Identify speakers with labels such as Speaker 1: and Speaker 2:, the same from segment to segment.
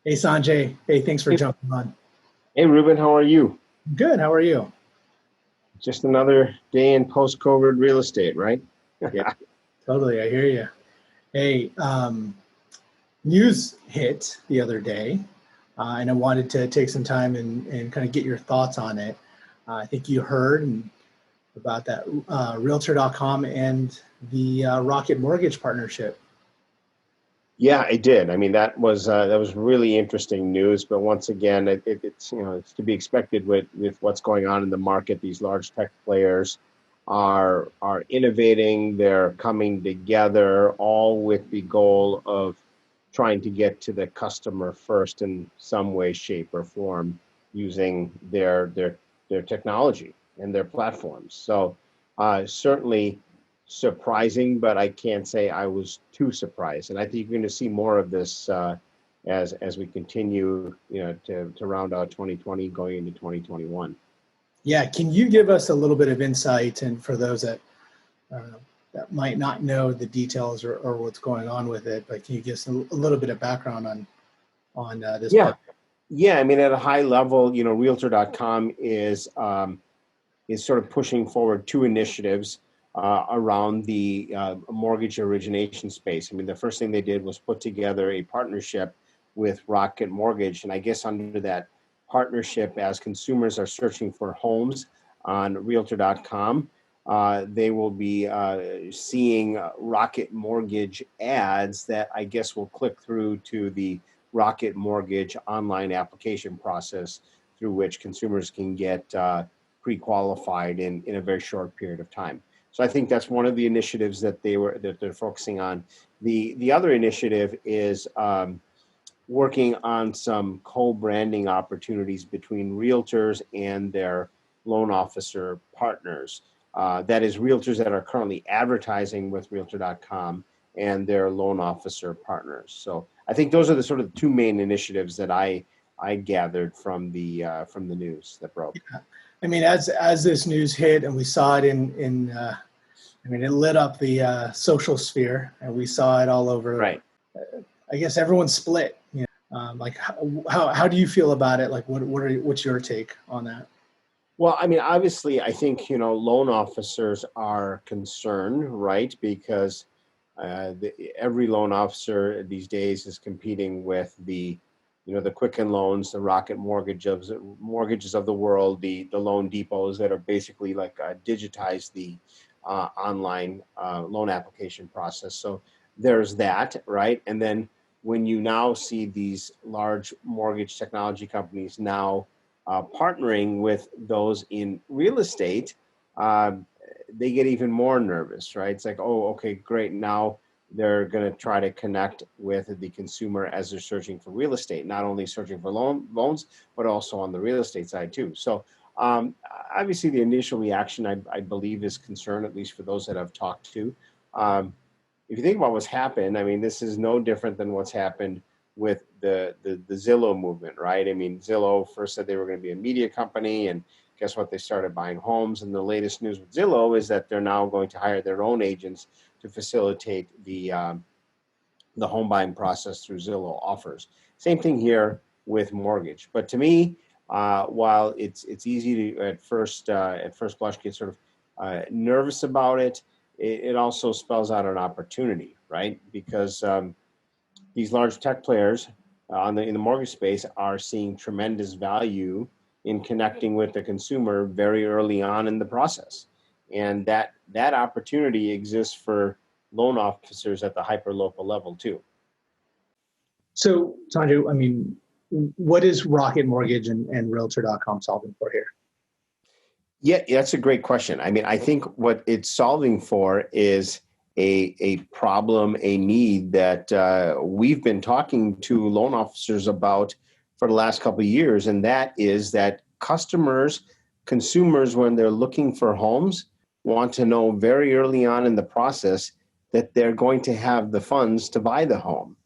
Speaker 1: Hey Sanjay, hey, thanks for
Speaker 2: Hey,
Speaker 1: jumping on.
Speaker 2: hey, Ruben, how are you?
Speaker 1: Good, how are you?
Speaker 2: Just another day in post-COVID real estate, right?
Speaker 1: Yeah, totally, I hear you. Hey, news hit the other day, and I wanted to take some time and kind of get your thoughts on it. I think you heard about that Realtor.com and the Rocket Mortgage partnership.
Speaker 2: Yeah, I did. I mean, that was really interesting news. But once again, it's it's to be expected with what's going on in the market. These large tech players are innovating. They're coming together, all with the goal of trying to get to the customer first in some way, shape, or form using their technology and their platforms. So certainly surprising, but I can't say I was too surprised. And I think you're going to see more of this as we continue, to round out 2020 going into 2021.
Speaker 1: Yeah, can you give us a little bit of insight, and for those uh, that might not know the details or what's going on with it, but can you give us a little bit of background on this
Speaker 2: Yeah,
Speaker 1: part?
Speaker 2: yeah. I mean, at a high level, Realtor.com is sort of pushing forward two initiatives around the mortgage origination space. I mean, the first thing they did was put together a partnership with Rocket Mortgage. And I guess under that partnership, as consumers are searching for homes on Realtor.com, they will be seeing Rocket Mortgage ads that I guess will click through to the Rocket Mortgage online application process through which consumers can get pre-qualified in a very short period of time. So I think that's one of the initiatives that they're focusing on. The other initiative is working on some co-branding opportunities between realtors and their loan officer partners. That is realtors that are currently advertising with Realtor.com and their loan officer partners. So I think those are the sort of two main initiatives that I gathered from the news that broke.
Speaker 1: I mean, as this news hit and we saw it in I mean, it lit up the social sphere, and we saw it all over.
Speaker 2: Right.
Speaker 1: I guess everyone's split. Like how do you feel about it? Like what's your take on that?
Speaker 2: Well, I mean, obviously, I think loan officers are concerned, right? Because every loan officer these days is competing with the Quicken Loans, the Rocket mortgages of the world, the loan depots that are basically like digitize the online loan application process. So there's that, right? And then when you now see these large mortgage technology companies now partnering with those in real estate, uh, they get even more nervous, right? It's like, oh, okay, great. Now they're going to try to connect with the consumer as they're searching for real estate, not only searching for loans, but also on the real estate side too. So um, obviously, the initial reaction, I believe, is concern, at least for those that I've talked to. Um, if you think about what's happened, I mean, this is no different than what's happened with the Zillow movement, right? I mean, Zillow first said they were going to be a media company, and guess what? They started buying homes. And the latest news with Zillow is that they're now going to hire their own agents to facilitate the home buying process through Zillow offers. Same thing here with mortgage. But to me, while it's easy to at first blush get sort of nervous about it, it also spells out an opportunity, right? Because these large tech players in the mortgage space are seeing tremendous value in connecting with the consumer very early on in the process, and that opportunity exists for loan officers at the hyper local level too.
Speaker 1: So Sanjay, I mean, what is Rocket Mortgage and Realtor.com solving for here?
Speaker 2: Yeah, that's a great question. I mean, I think what it's solving for is a problem, a need that we've been talking to loan officers about for the last couple of years, and that is that consumers, when they're looking for homes, want to know very early on in the process that they're going to have the funds to buy the home.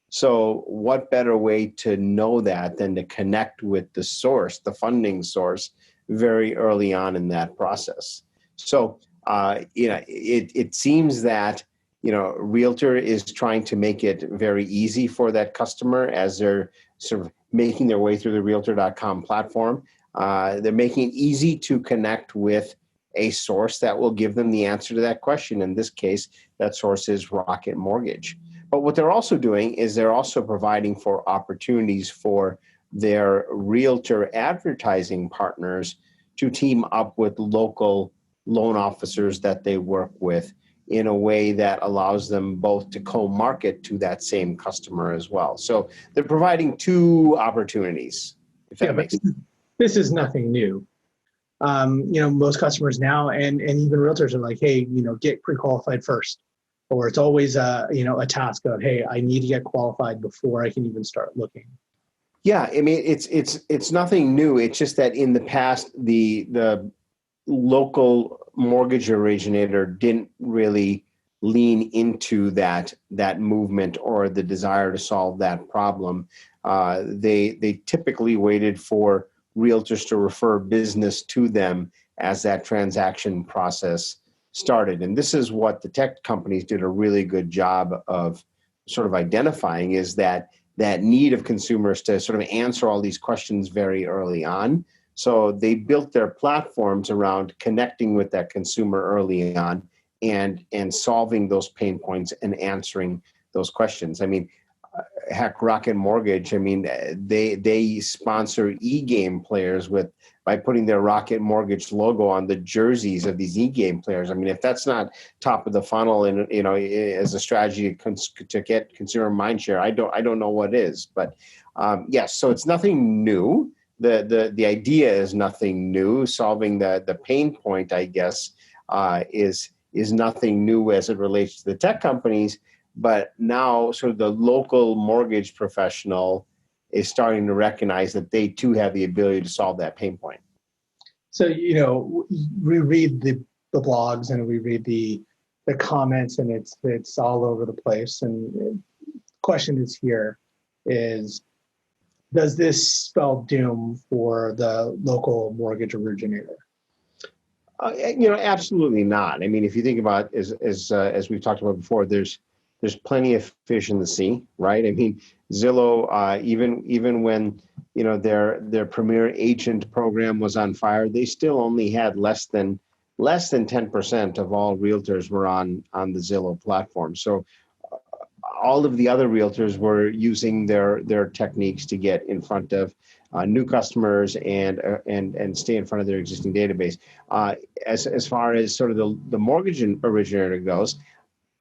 Speaker 2: So, what better way to know that than to connect with the source, the funding source, very early on in that process? So, it seems that Realtor is trying to make it very easy for that customer as they're sort of making their way through the Realtor.com platform. They're making it easy to connect with a source that will give them the answer to that question. In this case, that source is Rocket Mortgage. But what they're also doing is they're also providing for opportunities for their realtor advertising partners to team up with local loan officers that they work with in a way that allows them both to co-market to that same customer as well. So they're providing two opportunities, if that makes sense.
Speaker 1: This is nothing new. Most customers now and even realtors are like, hey, get pre-qualified first. Or it's always a task of, hey, I need to get qualified before I can even start looking.
Speaker 2: Yeah, I mean, it's nothing new. It's just that in the past, the local mortgage originator didn't really lean into that movement or the desire to solve that problem. They typically waited for realtors to refer business to them as that transaction process started. And this is what the tech companies did a really good job of sort of identifying, is that need of consumers to sort of answer all these questions very early on. So they built their platforms around connecting with that consumer early on and solving those pain points and answering those questions. I mean, heck, Rocket Mortgage, I mean, they sponsor e-game players by putting their Rocket Mortgage logo on the jerseys of these e-game players. I mean, if that's not top of the funnel and as a strategy to get consumer mindshare, I don't know what is. But yes, so it's nothing new. The idea is nothing new. Solving the pain point, I guess, is nothing new as it relates to the tech companies. But now sort of the local mortgage professional is starting to recognize that they too have the ability to solve that pain point.
Speaker 1: So, we read the blogs and we read the comments, and it's all over the place. And the question is does this spell doom for the local mortgage originator?
Speaker 2: Absolutely not. I mean, if you think about as we've talked about before, there's plenty of fish in the sea, right? I mean, Zillow, even when their premier agent program was on fire, they still only had less than 10% of all realtors were on the Zillow platform. So all of the other realtors were using their techniques to get in front of new customers and stay in front of their existing database. As far as sort of the mortgage originator goes,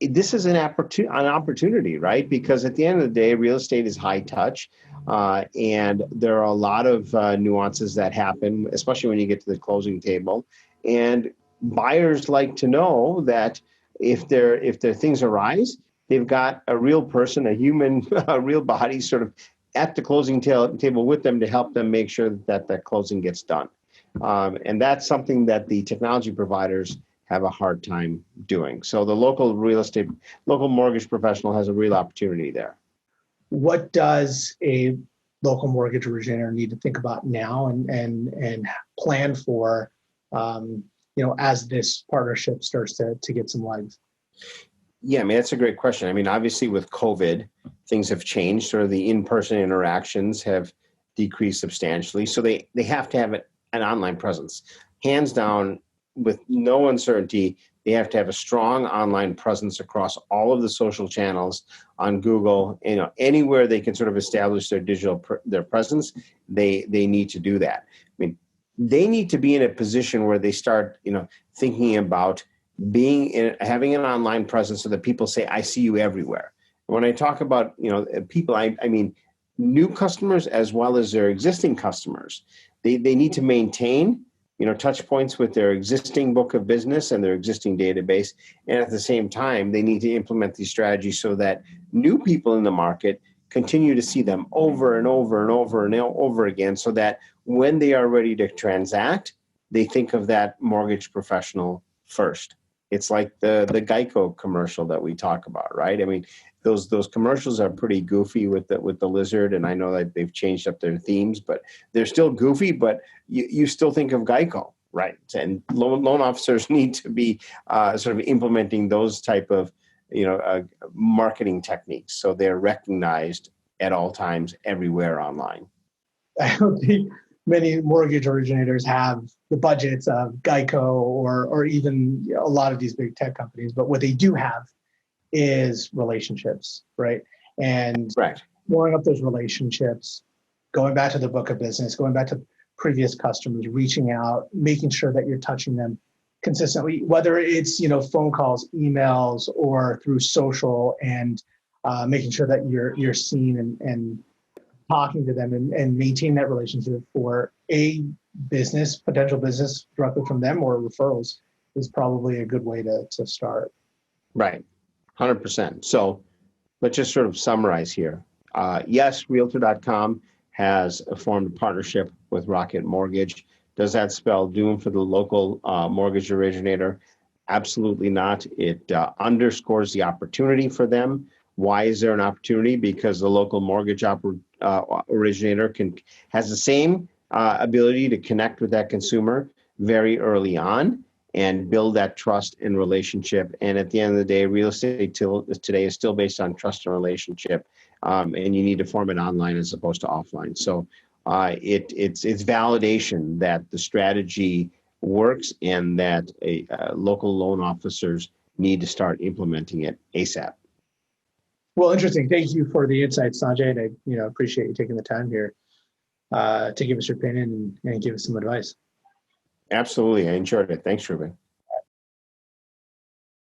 Speaker 2: this is an opportunity, right? Because at the end of the day, real estate is high touch, and there are a lot of nuances that happen, especially when you get to the closing table. And buyers like to know that if their things arise, they've got a real person, a human, a real body, sort of at the closing table with them to help them make sure that closing gets done. And that's something that the technology providers have a hard time doing. So the local mortgage professional has a real opportunity there.
Speaker 1: What does a local mortgage originator need to think about now and plan for, as this partnership starts to get some legs?
Speaker 2: Yeah, I mean, that's a great question. I mean, obviously with COVID, things have changed. Sort of the in-person interactions have decreased substantially. So they have to have an online presence. Hands down, with no uncertainty, they have to have a strong online presence across all of the social channels on Google. Anywhere they can sort of establish their presence, they need to do that. I mean, they need to be in a position where they start, thinking about having an online presence so that people say, "I see you everywhere." And when I talk about, people, I mean new customers as well as their existing customers. They need to maintain touch points with their existing book of business and their existing database. And at the same time, they need to implement these strategies so that new people in the market continue to see them over and over and over and over again, so that when they are ready to transact, they think of that mortgage professional first. It's like the Geico commercial that we talk about, right? I mean, those commercials are pretty goofy with the lizard, and I know that they've changed up their themes, but they're still goofy. But you still think of Geico, right? And loan officers need to be sort of implementing those type of marketing techniques, so they're recognized at all times, everywhere online.
Speaker 1: I don't think many mortgage originators have the budgets of Geico or even a lot of these big tech companies, but what they do have is relationships, right? And
Speaker 2: Right.
Speaker 1: blowing up those relationships, going back to the book of business, going back to previous customers, reaching out, making sure that you're touching them consistently, whether it's phone calls, emails, or through social, and making sure that you're seen and talking to them and maintain that relationship for a business, potential business directly from them or referrals is probably a good way to start.
Speaker 2: Right. 100%. So let's just sort of summarize here. Yes, Realtor.com has formed a partnership with Rocket Mortgage. Does that spell doom for the local mortgage originator? Absolutely not. It underscores the opportunity for them. Why is there an opportunity? Because the local mortgage originator has the same ability to connect with that consumer very early on and build that trust and relationship. And at the end of the day, real estate today is still based on trust and relationship, and you need to form it online as opposed to offline. So it's validation that the strategy works and that local loan officers need to start implementing it ASAP.
Speaker 1: Well, interesting. Thank you for the insights, Sanjay, and I appreciate you taking the time here to give us your opinion and give us some advice.
Speaker 2: Absolutely. I enjoyed it. Thanks, Ruben.